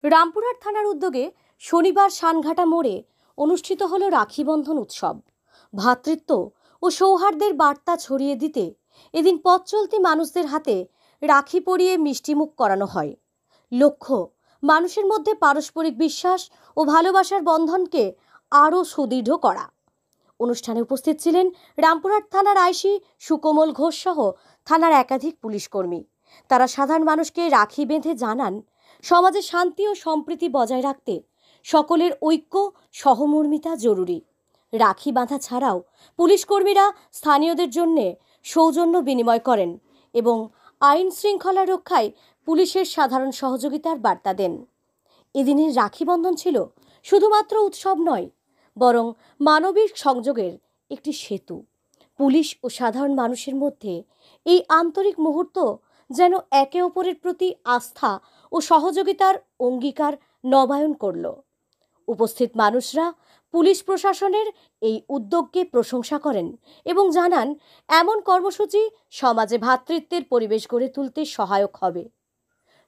রামপুরহাট থানার উদ্যোগে শনিবার সানঘাটা মোড়ে অনুষ্ঠিত হলো রাখি বন্ধন উৎসব। ভ্রাতৃত্ব ও সৌহার্দ্যের বার্তা ছড়িয়ে দিতে এদিন পথ চলতি মানুষদের হাতে রাখি পরিয়ে মিষ্টিমুখ করানো হয়। লক্ষ্য মানুষের মধ্যে পারস্পরিক বিশ্বাস ও ভালোবাসার বন্ধনকে আরও সুদৃঢ় করা। অনুষ্ঠানে উপস্থিত ছিলেন রামপুরহাট থানার আইসি সুকোমল ঘোষ সহ থানার একাধিক পুলিশ কর্মী। তারা সাধারণ মানুষকে রাখি বেঁধে জানান, সমাজে শান্তি ও সম্প্রীতি বজায় রাখতে সকলের ঐক্য সহমর্মিতা জরুরি। রাখি বাঁধা ছাড়াও পুলিশ কর্মীরা স্থানীয়দের জন্য সৌজন্য বিনিময় করেন এবং আইন শৃঙ্খলা রক্ষায় পুলিশের সাধারণ সহযোগিতার বার্তা দেন। এদিনের রাখি বন্ধন ছিল শুধুমাত্র উৎসব নয়, বরং মানবিক সংযোগের একটি সেতু। পুলিশ ও সাধারণ মানুষের মধ্যে এই আন্তরিক মুহূর্ত যেন একে অপরের প্রতি আস্থা ও সহযোগিতার অঙ্গীকার নবায়ন করল। উপস্থিত মানুষরা পুলিশ প্রশাসনের এই উদ্যোগকে প্রশংসা করেন এবং জানান, এমন কর্মসূচি সমাজে ভ্রাতৃত্বের পরিবেশ গড়ে তুলতে সহায়ক হবে।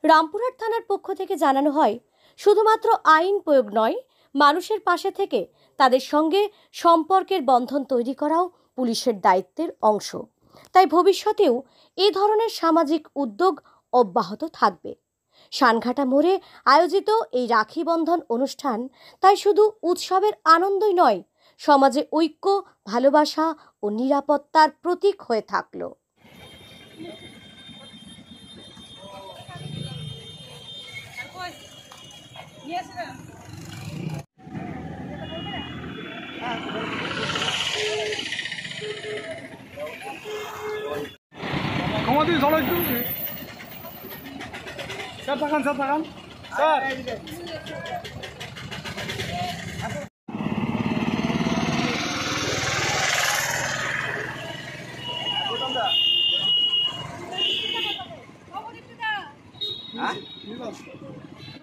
রামপুরহাট থানার পক্ষ থেকে জানানো হয়, শুধুমাত্র আইন প্রয়োগ নয়, মানুষের পাশে থেকে তাদের সঙ্গে সম্পর্কের বন্ধন তৈরি করাও পুলিশের দায়িত্বের অংশ। তাই ভবিষ্যতেও এ ধরনের সামাজিক উদ্যোগ অব্যাহত থাকবে। সানঘাটা মোড়ে আয়োজিত এই রাখি বন্ধন অনুষ্ঠান তাই শুধু উৎসবের আনন্দই নয়, সমাজে ঐক্য, ভালোবাসা ও নিরাপত্তার প্রতীক হয়ে থাকল। আমাদের সবাই একটু স্যার তাকান স্যার হ্যাঁ